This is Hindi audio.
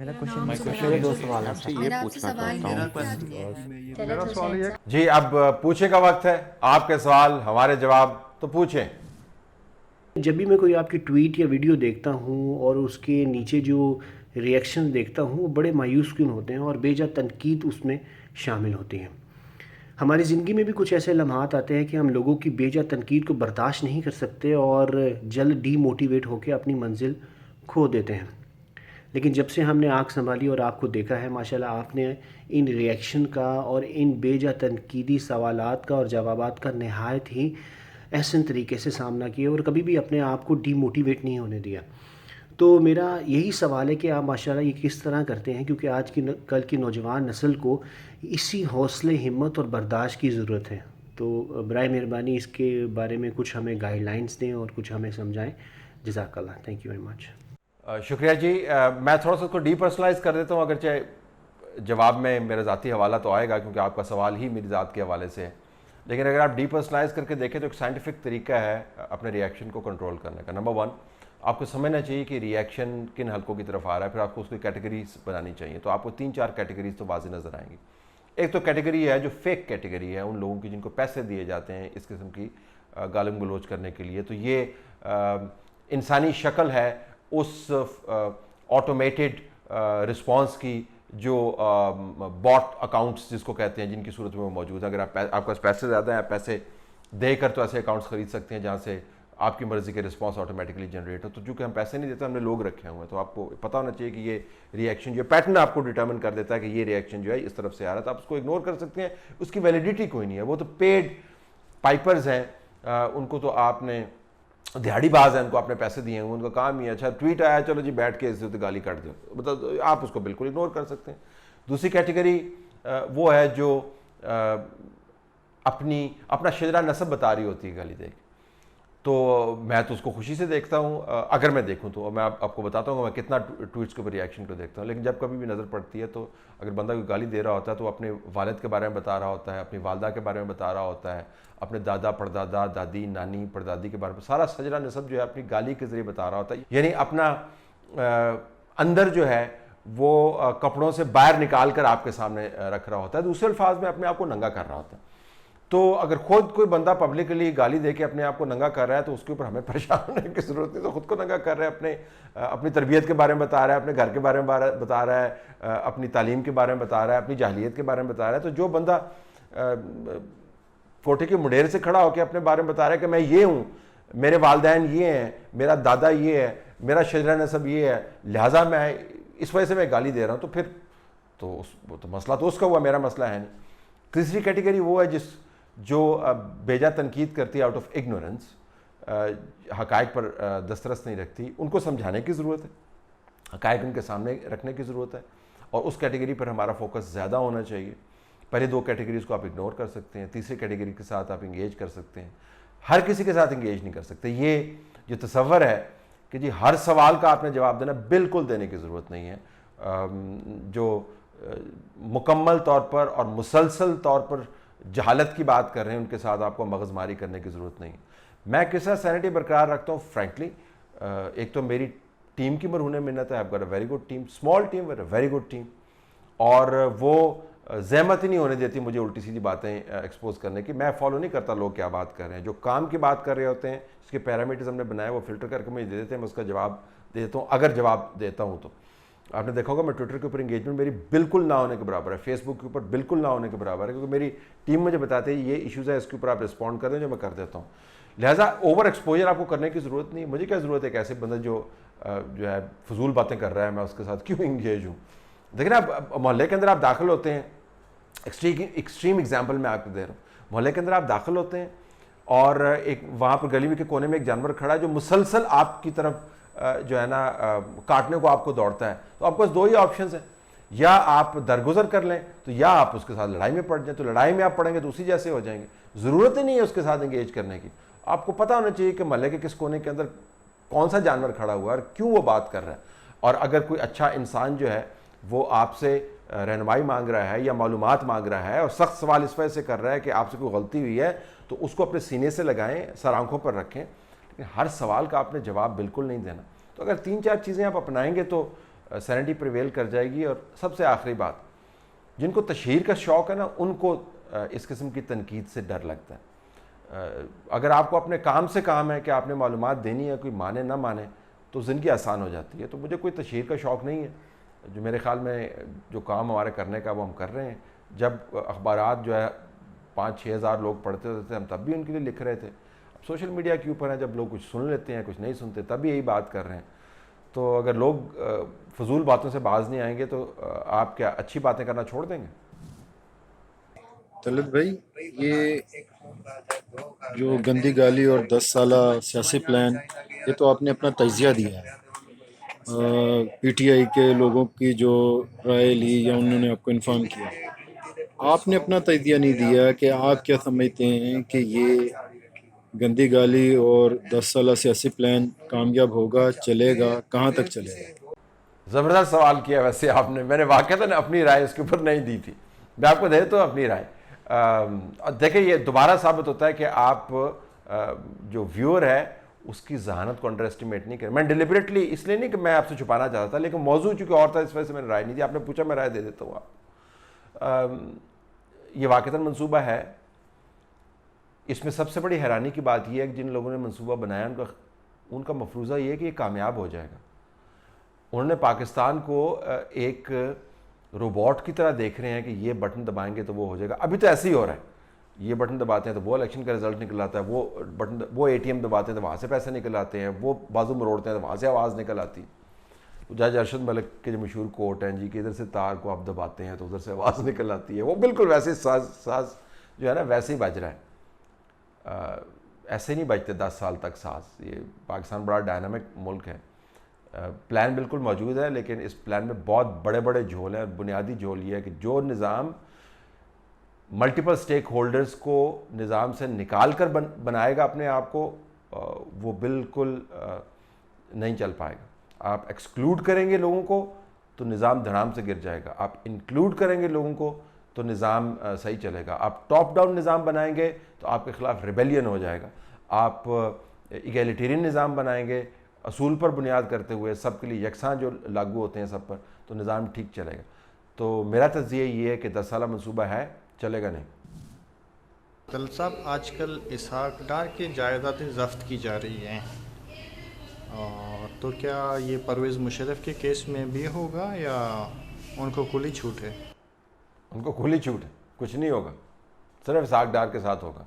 मेरा मेरा क्वेश्चन नाम मेरे सुमन दो है। सवाल हैं आपसे सर। ये मेरा आपसे पूछना सवाल चाहता ये हूँ। है कि चलो मेरा तो सवाल ये है। जी, अब पूछने का वक्त है। आपके सवाल हमारे जवाब, तो पूछें। जब भी मैं कोई आपकी ट्वीट या वीडियो देखता हूँ और उसके नीचे जो रिएक्शन देखता हूँ वो बड़े मायूस क्यों होते हैं और बेजा तनकीद उसमें शामिल होती हैं। हमारी ज़िंदगी में भी कुछ ऐसे लम्हात आते हैं कि हम लोगों की बेजा तनकीद को बर्दाश्त नहीं कर सकते और जल्द डीमोटिवेट होकर अपनी मंजिल खो देते हैं। लेकिन जब से हमने आँख संभाली और आपको देखा है माशाल्लाह, आपने इन रिएक्शन का और इन बेजा तनकीदी सवालात का और जवाबात का नहायत ही एहसन तरीके से सामना किया और कभी भी अपने आप को डीमोटिवेट नहीं होने दिया। तो मेरा यही सवाल है कि आप माशाल्लाह ये किस तरह करते हैं, क्योंकि आज की कल की नौजवान नस्ल को इसी हौसले, हिम्मत और बर्दाश्त की ज़रूरत है। तो बराए मेहरबानी इसके बारे में कुछ हमें गाइडलाइंस दें और कुछ हमें समझाएं। जज़ाकल्लाह, थैंक यू वेरी मच। शुक्रिया जी। मैं थोड़ा सा उसको डीपर्सनलाइज कर देता हूँ, अगरचे जवाब में मेरा ज़ाती हवाला तो आएगा क्योंकि आपका सवाल ही मेरी ज़ात के हवाले से है। लेकिन अगर आप डीपर्सनलाइज करके देखें तो एक साइंटिफिक तरीका है अपने रिएक्शन को कंट्रोल करने का। नंबर वन, आपको समझना चाहिए कि रिएक्शन किन हलकों की तरफ आ रहा है, फिर आपको उसकी कैटेगरीज बनानी चाहिए। तो आपको 3-4 कैटेगरीज तो वाज़ेह नज़र आएंगी। एक तो कैटेगरी है जो फेक कैटेगरी है, उन लोगों की जिनको पैसे दिए जाते हैं इस किस्म की गालिम गलोच करने के लिए। तो ये इंसानी शक्ल है उस ऑटोमेटेड रिस्पॉन्स की जो बॉट अकाउंट्स जिसको कहते हैं, जिनकी सूरत में वो मौजूद है। अगर आपके पास पैसे ज़्यादा हैं, आप पैसे देकर तो ऐसे अकाउंट्स खरीद सकते हैं जहाँ से आपकी मर्ज़ी के रिस्पॉन्स ऑटोमेटिकली जनरेट हो। तो चूँकि हम पैसे नहीं देते, हमने लोग रखे हुए हैं, तो आपको पता होना चाहिए कि ये रिएक्शन जो पैटर्न आपको डिटर्मिन कर देता है कि ये रिएक्शन जो है इस तरफ से आ रहा है। तो आप उसको इग्नोर कर सकते हैं, उसकी वैलिडिटी कोई नहीं है। वो तो पेड पाइपर्स हैं, उनको तो आपने दिहाड़ीबाज है, उनको आपने पैसे दिए हैं, उनका काम ही है। अच्छा ट्वीट आया, चलो जी बैठ के इस गाली काट दो, मतलब आप उसको बिल्कुल इग्नोर कर सकते हैं। दूसरी कैटेगरी वो है जो अपना शजरा नसब बता रही होती है गाली देख। तो मैं तो उसको खुशी से देखता हूँ, अगर मैं देखूँ तो। मैं आपको बताता हूँ मैं कितना ट्वीट्स के ऊपर रिएक्शन को देखता हूँ। लेकिन जब कभी भी नज़र पड़ती है तो अगर बंदा कोई गाली दे रहा होता है तो अपने वालिद के बारे में बता रहा होता है, अपनी वालदा के बारे में बता रहा होता है, अपने दादा परदादा, दादी, नानी, परदादी के बारे में सारा सजरा नसब जो है अपनी गाली के ज़रिए बता रहा होता है। यानी अपना अंदर जो है वो कपड़ों से बाहर निकाल कर आपके सामने रख रहा होता है। दूसरे अल्फाज में अपने आप को नंगा कर रहा होता है। तो अगर खुद कोई बंदा पब्लिकली गाली दे के अपने आप को नंगा कर रहा है तो उसके ऊपर हमें परेशान होने की ज़रूरत नहीं। तो खुद को नंगा कर रहा है, अपनी तरबियत के बारे में बता रहा है, अपने घर के बारे में बता रहा है, अपनी तालीम के बारे में बता रहा है, अपनी जाहिलियत के बारे में बता रहा है। तो जो बंदा कोठे के मुंडेर से खड़ा होकर अपने बारे में बता रहा है कि मैं ये हूँ, मेरे वालदैन ये हैं, मेरा दादा ये है, मेरा शजरा नसब ये है, लिहाजा मैं इस वजह से मैं गाली दे रहा हूँ, तो फिर तो मसला तो उसका हुआ, मेरा मसला है नहीं। तीसरी कैटेगरी वो है जो बेजा तनकीद करती है आउट ऑफ इग्नोरेंस, हकायक पर दस्तरस नहीं रखती। उनको समझाने की ज़रूरत है, हकायक उनके सामने रखने की ज़रूरत है, और उस कैटेगरी पर हमारा फोकस ज़्यादा होना चाहिए। पहले 2 कैटेगरीज को आप इग्नोर कर सकते हैं, तीसरी कैटेगरी के साथ आप इंगेज कर सकते हैं। हर किसी के साथ इंगेज नहीं कर सकते। ये जो तसव्वुर है कि जी हर सवाल का आपने जवाब देना, बिल्कुल देने की ज़रूरत नहीं है। जो मुकम्मल तौर पर और मुसलसल तौर पर जहालत की बात कर रहे हैं, उनके साथ आपको मगजमारी करने की ज़रूरत नहीं है। मैं किस तरह सैनिटी बरकरार रखता हूँ, फ्रैंकली एक तो मेरी टीम की मरहून मिन्नत है। I have got a very good team, small team but a very good team, और वो ज़हमत ही नहीं होने देती मुझे उल्टी सीधी बातें एक्सपोज करने की। मैं फॉलो नहीं करता लोग क्या बात कर रहे हैं। जो काम की बात कर रहे होते हैं, जिसके पैरामीटर्स हमने बनाए, वो फिल्टर करके मुझे दे देते हैं, मैं उसका जवाब दे देता हूँ, अगर जवाब देता हूँ तो। आपने देखा होगा मैं ट्विटर के ऊपर इंगेजमेंट मेरी बिल्कुल ना होने के बराबर है, फेसबुक के ऊपर बिल्कुल ना होने के बराबर है, क्योंकि मेरी टीम मुझे बताते हैं ये इश्यूज़ है, इसके ऊपर आप रिस्पॉन्ड कर दें, जो मैं कर देता हूँ। लिहाजा ओवर एक्सपोजर आपको करने की ज़रूरत नहीं। मुझे क्या ज़रूरत है एक ऐसे बंदे जो है फजूल बातें कर रहा है, मैं उसके साथ क्यों इंगेज हूँ। देखिए ना, मोहल्ले के अंदर आप दाखिल होते हैं, एक्सट्रीम एग्जाम्पल मैं आपको दे रहा हूँ। मोहल्ले के अंदर आप दाखिल होते हैं और एक वहाँ पर गली के कोने में एक जानवर खड़ा है जो मुसलसल आपकी तरफ जो है ना काटने को आपको दौड़ता है। तो आपके पास 2 ही ऑप्शन हैं, या आप दरगुजर कर लें, तो या आप उसके साथ लड़ाई में पड़ जाएं। तो लड़ाई में आप पड़ेंगे तो उसी जैसे हो जाएंगे। ज़रूरत ही नहीं है उसके साथ इंगेज करने की। आपको पता होना चाहिए कि महल्ले के किस कोने के अंदर कौन सा जानवर खड़ा हुआ है और क्यों वो बात कर रहा है। और अगर कोई अच्छा इंसान जो है वो आपसे रहनुमाई मांग रहा है या मालूमात मांग रहा है और सख्त सवाल इस वजह से कर रहा है कि आपसे कोई गलती हुई है, तो उसको अपने सीने से लगाएं, सर आंखों पर रखें। लेकिन हर सवाल का आपने जवाब बिल्कुल नहीं देना। तो अगर 3-4 चीज़ें आप अपनाएंगे तो सैनिटी प्रिवेल कर जाएगी। और सबसे आखिरी बात, जिनको तशहीर का शौक़ है ना, उनको इस किस्म की तनकीद से डर लगता है। अगर आपको अपने काम से काम है कि आपने मालूमात देनी है, कोई माने ना माने, तो ज़िंदगी आसान हो जाती है। तो मुझे कोई तशहीर का शौक़ नहीं है। जो मेरे ख़्याल में जो काम हमारे करने का वो हम कर रहे हैं। जब अखबारात जो है 5-6 हज़ार लोग पढ़ते होते थे, हम तब भी उनके लिए लिख रहे थे। अब सोशल मीडिया के ऊपर है, जब लोग कुछ सुन लेते हैं, कुछ नहीं सुनते, तब भी यही बात कर रहे हैं। तो अगर लोग फजूल बातों से बाज नहीं आएंगे तो आप क्या अच्छी बातें करना छोड़ देंगे? तलत भाई, ये जो गंदी गाली और 10 साला सियासी प्लान, ये तो आपने अपना तजिया दिया है। पीटीआई के लोगों की जो राय ली या उन्होंने आपको इन्फॉर्म किया, आपने अपना तजिया नहीं दिया कि आप क्या समझते हैं कि ये गंदी गाली और 10 साला सियासी प्लान कामयाब होगा, चलेगा, कहाँ तक चलेगा? ज़बरदस्त सवाल किया वैसे आपने। मैंने वाक़ईतन अपनी राय इसके ऊपर नहीं दी थी। मैं आपको दे तो अपनी राय। देखिए, ये दोबारा साबित होता है कि आप जो व्यूअर है उसकी जहानत को अंडर एस्टिमेट नहीं करें। मैं डिलिबरेटली इसलिए नहीं कि मैं आपसे छुपाना चाहता था, लेकिन मौजूद चूँकि और था, इस वजह से मैंने राय नहीं दी। आपने पूछा, मैं राय दे देता हूँ आप। ये वाक़ईतन मंसूबा है। इसमें सबसे बड़ी हैरानी की बात यह है कि जिन लोगों ने मंसूबा बनाया उनका मफरूज़ा ये है कि ये कामयाब हो जाएगा। उन्होंने पाकिस्तान को एक रोबोट की तरह देख रहे हैं कि ये बटन दबाएंगे तो वो हो जाएगा। अभी तो ऐसे ही हो रहा है, ये बटन दबाते हैं तो वो इलेक्शन का रिजल्ट निकल आता है, वो एटीएम दबाते हैं तो वहाँ से पैसे निकल आते हैं, वो बाजू मरोड़ते हैं तो वहाँ से आवाज़ निकल आती है। जज अरशद मलिक के जो मशहूर कोट हैं जी कि इधर से तार को आप दबाते हैं तो उधर से आवाज़ निकल आती है, वो बिल्कुल वैसे साज जो है ना वैसे ही बज रहा है। ऐसे नहीं बजते 10 साल तक साज। ये पाकिस्तान बड़ा डायनामिक मुल्क है। प्लान बिल्कुल मौजूद है, लेकिन इस प्लान में बहुत बड़े बड़े झोल हैं। बुनियादी झोल ये है कि जो निज़ाम मल्टीपल स्टेक होल्डर्स को निज़ाम से निकाल कर बनाएगा अपने आप को, वो बिल्कुल नहीं चल पाएगा। आप एक्सक्लूड करेंगे लोगों को तो निज़ाम धड़ाम से गिर जाएगा। आप इंक्लूड करेंगे लोगों को तो निज़ाम सही चलेगा। आप टॉप डाउन निज़ाम बनाएंगे तो आपके ख़िलाफ़ रिबेलियन हो जाएगा। आप इगैलिटेरियन निज़ाम बनाएंगे असूल पर बुनियाद करते हुए, सबके लिए यकसां जो लागू होते हैं सब पर, तो निज़ाम ठीक चलेगा। तो मेरा तज़िया ये है कि 10 साला मंसूबा है, चलेगा नहीं। तलत साहब, आजकल इसहाक डार की जायदादें ज़ब्त की जा रही हैं, तो क्या ये परवेज़ मुशर्रफ के केस में भी होगा या उनको खुली छूट है? उनको खुली छूट है, कुछ नहीं होगा, सिर्फ इसहाक डार के साथ होगा।